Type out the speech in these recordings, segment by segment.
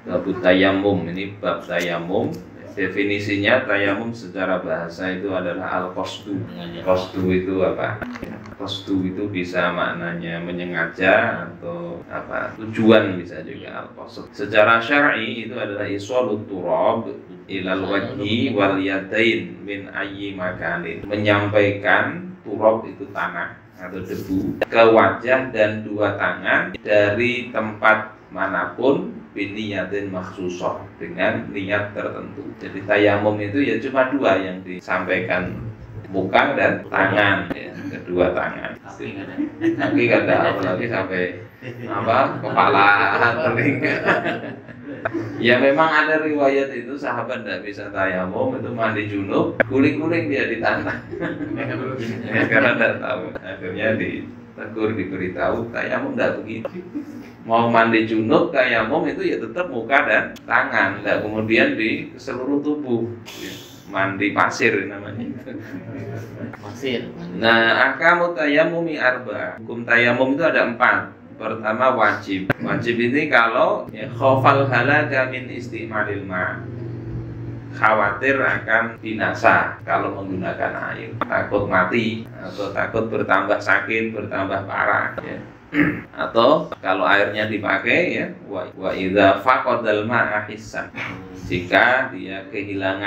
Bab tayamum, ini bab tayamum. Definisinya tayamum secara bahasa itu adalah al-qasdu. Qasdu itu apa? Qasdu itu bisa maknanya menyengaja atau apa? Tujuan bisa juga al-qasd. Secara syar'i itu adalah iswalut turab ilal wajhi wal yadain min ayyi makanin. Menyampaikan turab itu tanah atau debu ke wajah dan dua tangan dari tempat manapun biniyatin maksusoh dengan niat tertentu. Jadi tayamum itu ya cuma dua yang disampaikan, muka dan tangan ya, kedua tangan. Kaki kan ada apalagi sampai apa kepala telinga. Ya memang ada riwayat itu sahabat tidak bisa tayamum, itu mandi junub, guling-guling dia di tanah. Ya, karena tidak tahu. Akhirnya ditegur, diberitahu tayamum tidak begitu. Mau mandi junub, tayamum itu ya tetap muka dan tangan, tidak kemudian di seluruh tubuh. Ya, mandi pasir namanya. Pasir. Nah, ahkamu tayamumi arba. Hukum tayamum itu ada 4. Pertama wajib. Wajib ini kalau ya, khofal halaka min isti'malil ma. Khawatir akan binasa kalau menggunakan air, takut mati atau takut bertambah sakit, bertambah parah ya. Atau kalau airnya dipakai ya wa idza faqadal ma'a hissan. Jika dia hilang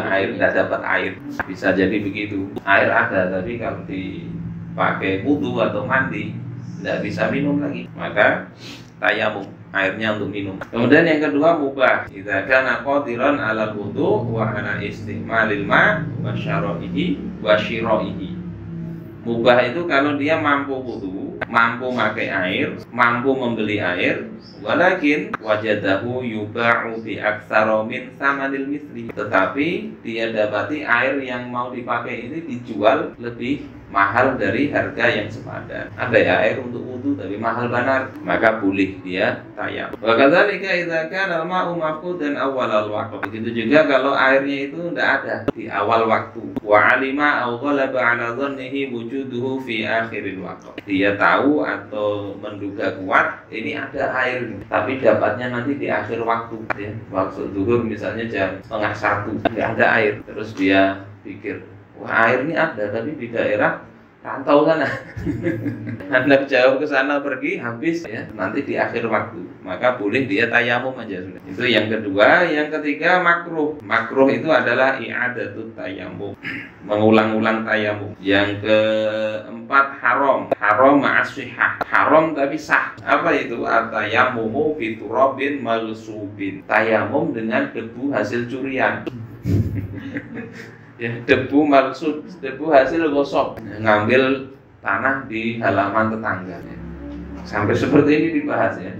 air, tidak dapat air, bisa jadi begitu. Air ada tapi kalau dipakai wudu atau mandi tidak bisa minum lagi, maka tayamum, airnya untuk minum. Kemudian yang kedua mubah. Idza kana qadiran 'alal wudu wa 'ala isti'malil ma' wa syara'ihi wa syira'ihi. Mubah itu kalau dia mampu wudu, mampu pakai air, mampu membeli air, walakin wajadahu yuba'u bi aktsara min samanil misli. Tetapi dia dapati air yang mau dipakai ini dijual lebih mahal dari harga yang sepadan. Ada ya air untuk wudu tapi mahal benar, maka boleh dia tayamum. Wa kadzalika idza kana al-ma'u mafqudan awwal al-waqt. Begitu juga kalau airnya itu tidak ada di awal waktu. Wa 'alima aw ghalaba 'ala dhannihi wujuduhu fi akhiril waqt. Dia tahu atau menduga kuat ini ada air, tapi dapatnya nanti di akhir waktu ya. Waktu zuhur misalnya jam 12:30 tidak ada air. Terus dia pikir, wah air ini ada tapi di daerah rantau sana. Hendak jauh ke sana pergi habis ya nanti di akhir waktu, maka boleh dia tayamum aja sudah. Itu yang kedua. Yang ketiga makruh. Makruh itu adalah i'adatut tayamum, mengulang-ulang tayamum. Yang keempat haram. Haram ma'asihah, haram tapi sah. Apa itu? At-tayammumu biturabin malsubin. Tayamum dengan debu hasil curian. Ya, debu maksud debu hasil gosok, ngambil tanah di halaman tetangga ya. Sampai seperti ini dibahas ya.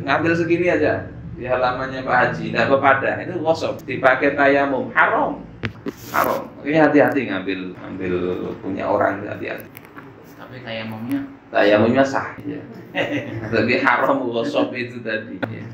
Ngambil segini aja di halamannya Pak Haji, tidak pepada, itu gosok, dipakai tayamum, haram. Ini hati-hati ngambil punya orang, hati-hati. Tapi tayamumnya sah ya. Tapi haram gosok itu tadi ya.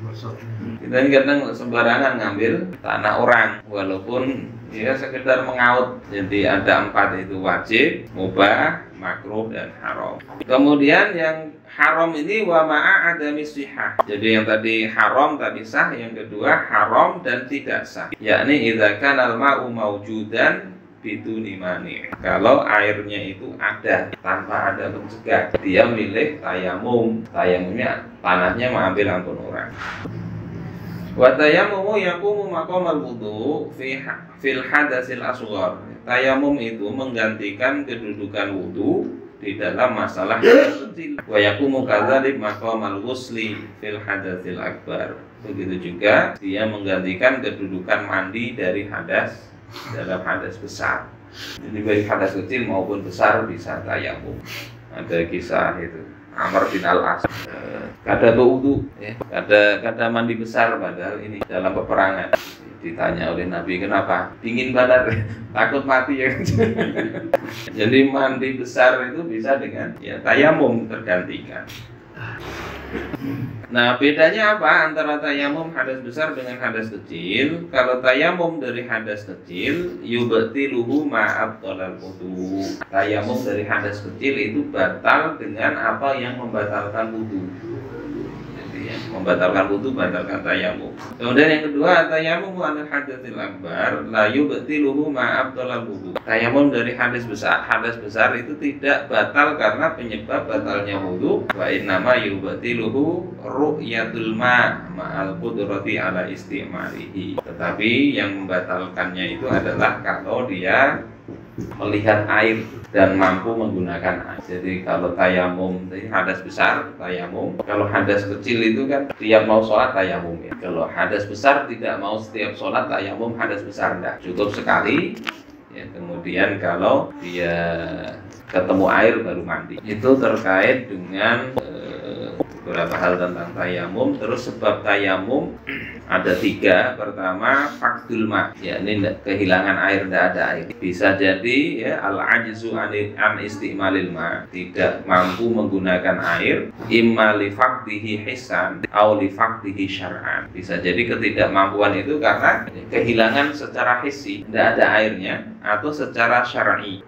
Kita ini kadang sembarangan ngambil tanah orang, walaupun ya sekedar mengaut. Jadi ada 4 itu wajib, mubah, makruh dan haram. Kemudian yang haram ini wa ma'a adami sihah. Jadi yang tadi haram tadi sah, yang kedua haram dan tidak sah. Yakni idza kana al-ma'u mawjudan biduni mani. Kalau airnya itu ada tanpa ada pencegah, dia milih tayamum. Tayamumnya tanahnya mengambil ampun orang. Wa tayammumu yaqumu maqamal wudu fil hadasil asghar. Tayamum itu menggantikan kedudukan wudu di dalam masalah hadas kecil. Wa yaqumu kadzalik maqamal ghusli fil hadasil akbar. Begitu juga dia menggantikan kedudukan mandi dari hadas dalam hadas besar. Jadi baik hadas kecil maupun besar bisa tayamum. Ada kisah itu Amr bin Al-As kada berwudu ya, kada mandi besar, padahal ini dalam peperangan. Ditanya oleh Nabi, kenapa? Dingin badan, takut mati ya. Jadi mandi besar itu bisa dengan ya tayamum tergantikan. Nah, bedanya apa antara tayamum hadas besar dengan hadas kecil? Kalau tayamum dari hadas kecil, yubtiluhu ma'abtalal wudu. Tayamum dari hadas kecil itu batal dengan apa yang membatalkan wudu. Jadi ya, membatalkan wudu, membatalkan tayamum. Kemudian yang kedua, tayamum anil hadatsil akbar la yubtiluhu ma abtalal wudu. Tayamum dari hadas besar. Hadas besar itu tidak batal karena penyebab batalnya wudu. Wa innama yubtiluhu ru'yatul ma ma'al qudrati ala istimalihi. Tetapi yang membatalkannya itu adalah kalau dia melihat air dan mampu menggunakan air. Jadi kalau tayamum ini hadas besar tayamum, kalau hadas kecil itu kan tiap mau sholat tayamum ya. Kalau hadas besar tidak mau setiap sholat tayamum, hadas besar enggak, cukup sekali ya. Kemudian kalau dia ketemu air baru mandi. Itu terkait dengan beberapa hal tentang tayamum. Terus sebab tayamum ada 3. Pertama, fakdul ma, ya ini kehilangan air, tidak ada air. Bisa jadi ya al-ajzu an istimalil ma, tidak mampu menggunakan air, imma li faqdihi hissan au li faqdihi syar'an. Bisa jadi ketidakmampuan itu karena kehilangan secara hissi, tidak ada airnya, atau secara syar'i.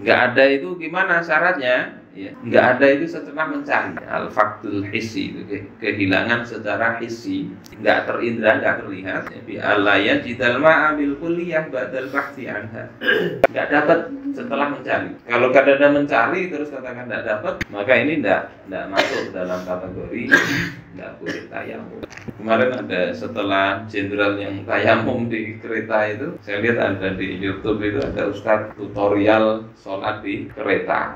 Nggak ada itu gimana syaratnya? Ya, nggak ada itu setelah mencari. Al-faktul hissi itu kehilangan secara hissi, nggak terindra, nggak terlihat. Jadi alaya jidal ma'a bil kulliyah ba'dal bahthi anha. Nggak dapat setelah mencari. Kalau kadang mencari terus katakan nggak dapat, maka ini nggak masuk dalam kategori nggak boleh tayamum. Kemarin ada setelah jenderal yang tayamum di kereta itu, saya lihat ada di YouTube itu ada ustadz tutorial sholat di kereta.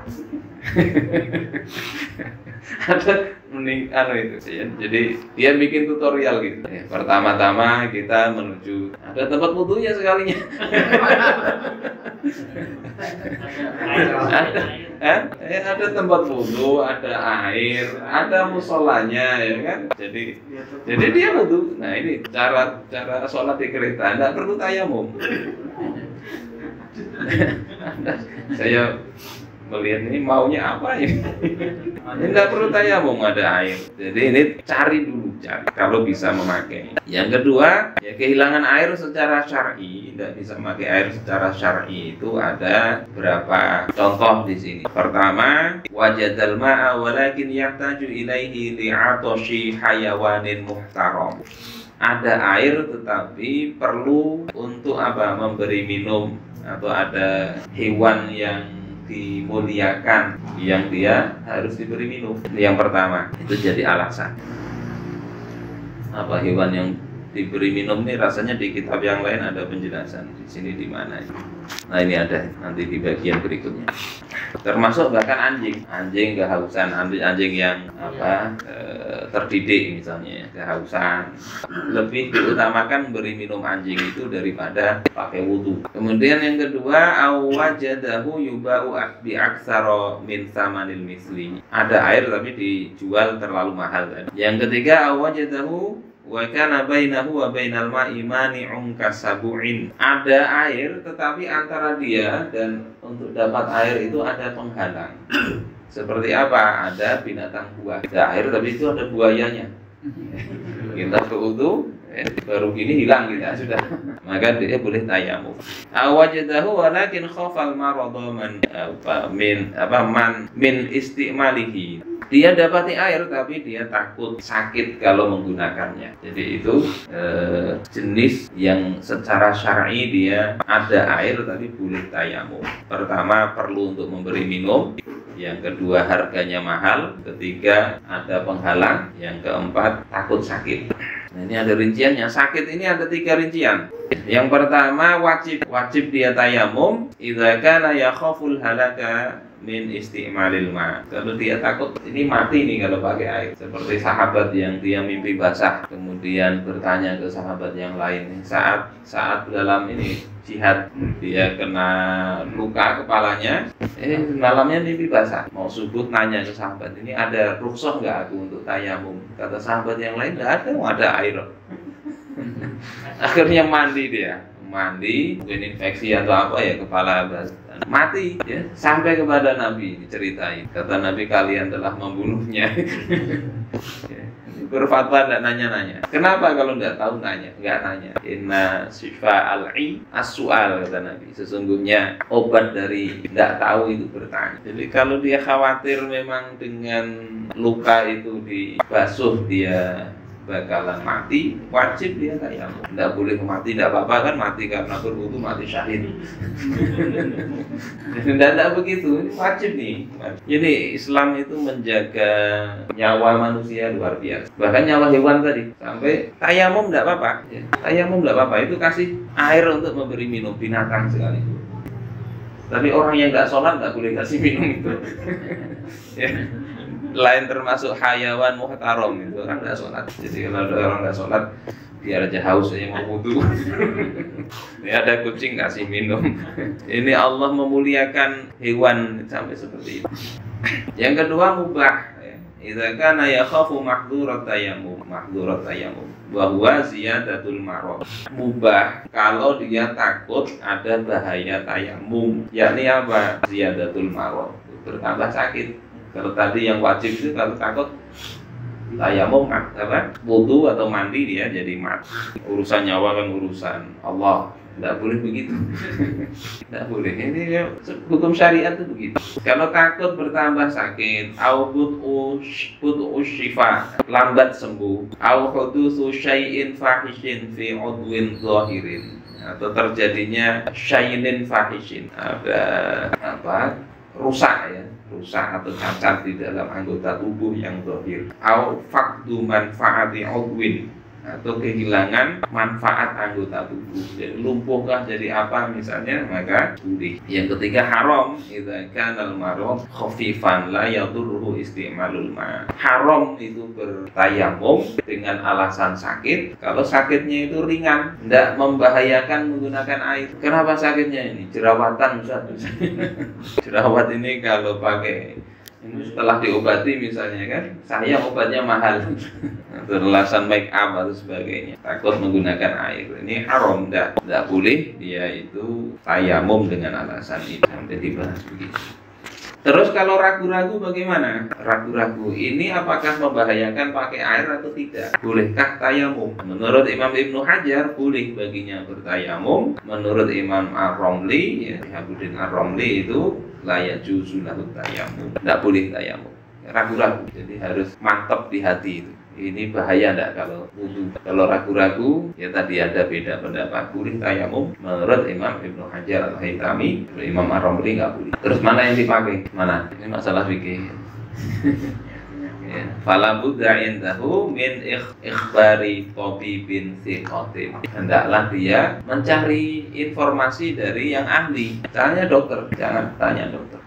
Ada itu ya. Jadi dia bikin tutorial gitu ya. Pertama-tama kita menuju ada tempat wudunya sekalinya. Ada tempat wudu, ada air, ada musolanya ya kan. Jadi dia wudu. Nah ini cara sholat di kereta, tidak perlu tayamum. Saya melihat ini maunya apa ini? Tidak perlu tayamum, ada air. Jadi ini cari dulu, kalau bisa memakai. Yang kedua, ya kehilangan air secara syar'i, tidak bisa memakai air secara syar'i itu ada berapa contoh di sini. Pertama, wajadal ma'a walakin yahtaju ilaihi li'atoshi hayawanin muhtaram. Ada air tetapi perlu untuk apa? Memberi minum, atau ada hewan yang dimuliakan yang dia harus diberi minum. Yang pertama itu jadi alasan. Apa hewan yang diberi minum ini rasanya di kitab yang lain ada penjelasan. Di sini di mana? Nah ini ada nanti di bagian berikutnya. Termasuk bahkan anjing kehausan, anjing yang terdidik misalnya kehausan, lebih diutamakan beri minum anjing itu daripada pakai wudu. Kemudian yang kedua, awajadahu yuba'u bi aktsara min samanil misli. Ada air tapi dijual terlalu mahal kan. Yang ketiga, awajadahu wa kana bainahu wa bainal ma'i mani'un kasabu'in. Ada air tetapi antara dia dan untuk dapat air itu ada penghalang. Seperti apa? Ada binatang buah. Ada air tapi itu ada buayanya. Kita berwudu baru gini hilang kita sudah. Maka dia boleh tayamum. Awajadahu walakin khafal maradha min istimalihi. Dia dapati air tapi dia takut sakit kalau menggunakannya. Jadi itu jenis yang secara syar'i dia ada air tapi boleh tayamum. Pertama perlu untuk memberi minum, yang kedua harganya mahal, ketiga ada penghalang, yang keempat takut sakit. Nah ini ada rinciannya. Sakit ini ada 3 rincian. Yang pertama wajib dia tayamum idza kana yakhaful halaka min isti'malil ma. Kalau dia takut ini mati nih kalau pakai air. Seperti sahabat yang dia mimpi basah, kemudian bertanya ke sahabat yang lain saat dalam ini jihad, dia kena luka kepalanya, malamnya mimpi basah. Mau subuh nanya ke sahabat, ini ada rukhsah nggak aku untuk tayamum? Kata sahabat yang lain, nggak ada air. Akhirnya mandi dia. Mandi, mungkin infeksi atau apa ya, kepala mati ya, sampai kepada Nabi diceritain, kata Nabi kalian telah membunuhnya. Ya, berfatwa tidak nanya-nanya. Kenapa kalau nggak tahu nanya? Nggak nanya. Inna sifa al-i as-su'al, kata Nabi. Sesungguhnya obat dari tidak tahu itu bertanya. Jadi kalau dia khawatir memang dengan luka itu dibasuh dia bakalan mati, wajib dia tayamum. Tidak boleh mati, tidak apa-apa kan, mati karena berwudu, mati syahid. Tidak begitu, ini wajib nih. Jadi Islam itu menjaga nyawa manusia luar biasa. Bahkan nyawa hewan tadi, sampai tayamum tidak apa-apa. Ya, tayamum tidak apa-apa, itu kasih air untuk memberi minum binatang sekalipun. Tapi orang yang nggak sholat nggak boleh kasih minum itu. Ya. Lain termasuk hayawan muhtaram, itu orang nggak sholat. Jadi kalau ada orang nggak sholat, biar aja haus aja mau wudu. Ini ada kucing kasih minum. Ini Allah memuliakan hewan sampai seperti itu. Yang kedua mubah. Idza kana yakhafu mahdhurat tayammum, wa huwa ziyadatul marad. Mubah kalau dia takut ada bahaya tayamum, yakni apa? Ziyadatul marad, bertambah sakit. Kalau tadi yang wajib itu kalau takut tayamum apa? Wudu atau mandi dia jadi mati. Urusan nyawa kan urusan Allah. Tidak boleh begitu. Tidak boleh. Ini hukum syariat itu begitu. Kalau takut bertambah sakit, au butu syifa, lambat sembuh, au hudusu syai'in fahishin fi udwin zahirin, atau terjadinya syai'in fahishin, ada apa? Rusak ya, rusak atau cacat di dalam anggota tubuh yang zahir, au faqdu manfaati udwin, atau kehilangan manfaat anggota tubuh, jadi lumpuhkah, jadi apa misalnya, maka boleh. Yang ketiga haram, idza kana al-marad khafifan la yadurruhu isti'malul ma. Haram itu bertayamum dengan alasan sakit kalau sakitnya itu ringan, tidak membahayakan menggunakan air. Kenapa sakitnya ini? Jerawatan Ustaz. Jerawat ini kalau pakai ini setelah diobati misalnya kan, sayang obatnya mahal. Atau alasan make up atau sebagainya, takut menggunakan air, ini haram, tidak boleh dia itu tayamum dengan alasan itu. Sampai dibahas begitu. Terus kalau ragu-ragu bagaimana? Ragu-ragu ini apakah membahayakan pakai air atau tidak? Bolehkah tayamum? Menurut Imam Ibnu Hajar boleh baginya bertayamum. Menurut Imam Ar-Romli, ya, Habibudin Ar-Romli itu layak juzu lahu tayamum, tidak boleh tayamum. Ragu-ragu, jadi harus mantap di hati itu. Ini bahaya enggak kalau wudu? Kalau ragu-ragu, ya tadi ada beda pendapat. Boleh tayamum menurut Imam Ibnu Hajar Al-Haytami, Imam Ar-Romli nggak boleh. Terus mana yang dipakai? Mana? Ini masalah fikih. Ya. Fala budda indahu min ikhbari tabibin thiqatin. Hendaklah dia mencari informasi dari yang ahli. Tanya dokter, jangan tanya dokter.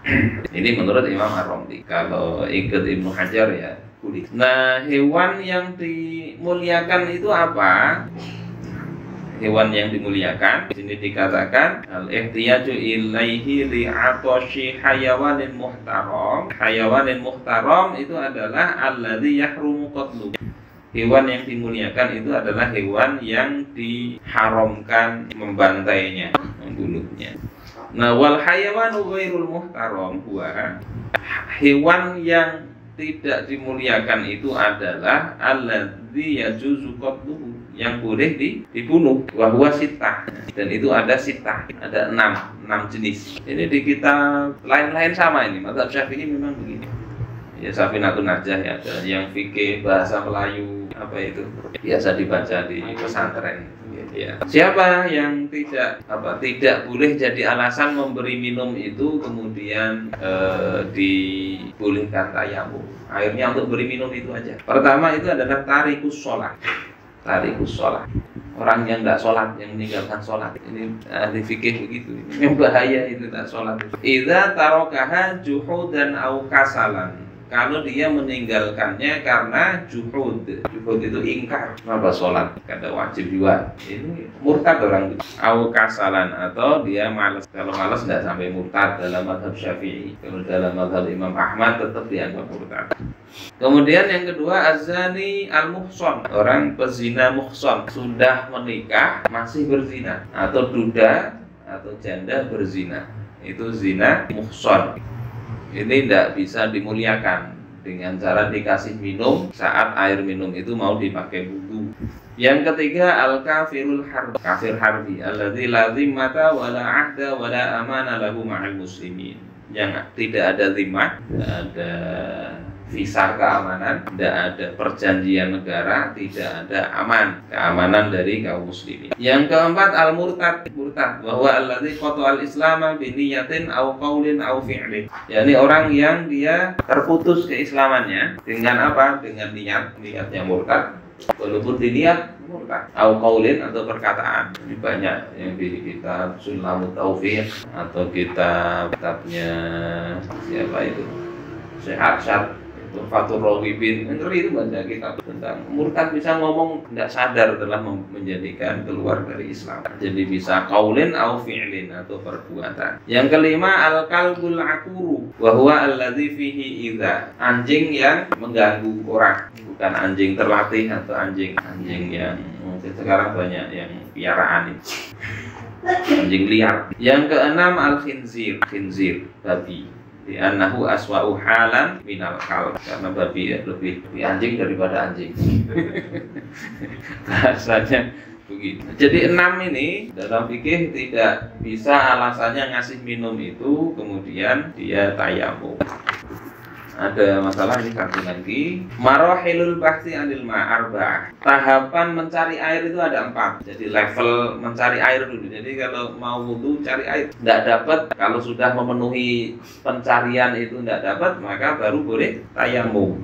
Ini menurut Imam Ar-Romli. Kalau ikut Ibnu Hajar ya boleh. Nah, hewan yang dimuliakan itu apa? Hewan yang dimuliakan, di sini dikatakan al-ihtiyaju ilaihi li'atashi hayawanin muhtaram. Hayawanin muhtaram itu adalah alladzi yahrumu qatlu. Hewan yang dimuliakan itu adalah hewan yang diharamkan membantainya, membunuhnya. Nah, wal hayawanu ghairul muhtaram huwa, hewan yang tidak dimuliakan itu adalah alladzi yajuzu qatluhu, yang boleh dibunuh, wa huwa sittah, dan itu ada sittah, ada 6 jenis. Ini di kitab lain-lain sama ini. Mazhab Syafi'i memang begini. Ya Safinatun Najah ya, ada yang fikih bahasa Melayu apa itu biasa dibaca di pesantren. Ya. Siapa yang tidak boleh jadi alasan memberi minum itu kemudian dibolehkan tayamum. Akhirnya untuk beri minum itu aja. Pertama itu adalah tarikus sholat. Tarikus sholat. Orang yang tidak sholat, yang meninggalkan sholat. Ini ahli fikih begitu. Ini bahaya itu tidak sholat. Idza tarokaha juhudan au kasalan. Kalau dia meninggalkannya karena juhud itu ingkar, apa sholat kada wajib juga, ini murtad orang itu. Au kasalan, atau dia malas. Kalau malas tidak sampai murtad dalam mazhab Syafi'i. Kalau dalam mazhab Imam Ahmad tetap dianggap murtad. Kemudian yang kedua azani al-muhson, orang pezina muhson, sudah menikah masih berzina, atau duda atau janda berzina, itu zina muhson. Ini tidak bisa dimuliakan. dengan cara dikasih minum saat air minum itu mau dipakai wudu. Yang ketiga al-kafirul harbi, kafir harbi, alladzi la zimmata wala ahda wala amana lahu ma'al muslimin. Yang tidak ada zimmah, tidak ada visa keamanan, tidak ada perjanjian negara, tidak ada keamanan dari kaum muslimin. Yang keempat al-murtad, bahwa alladzi qata'al islama bi niyatin aw qaulin aw fi'lin. yakni orang yang dia terputus keislamannya dengan apa? Dengan niat yang murtad, walaupun diniat murtad, au qaulin atau perkataan. Ini banyak yang di kitab Sulamut Taufiq atau kitabnya siapa itu? Syekh Arsyad, Fathur Raghibin. Ngeri itu baca kitab tentang murtad bisa ngomong tidak sadar telah menjadikan keluar dari Islam. Jadi bisa qaulin au fi'lin atau perbuatan. Yang kelima al-kalbul aquru wa huwa alladzi fihi idza. Anjing yang mengganggu orang, bukan anjing terlatih atau anjing yang mungkin sekarang banyak yang piaraan itu. Anjing liar. Yang keenam al-khinzir, babi. Li'annahu aswa'u halan minal kalb, karena babi lebih anjing daripada anjing. Bahasanya begitu. Jadi 6 ini dalam fikih tidak bisa alasannya ngasih minum itu kemudian dia tayamum. Ada masalah ini satu lagi. Marahilul bahsi anil ma'arba'ah. Tahapan mencari air itu ada 4. Jadi level mencari air dulu. Jadi kalau mau wudu cari air tidak dapat, kalau sudah memenuhi pencarian itu tidak dapat, maka baru boleh tayamum.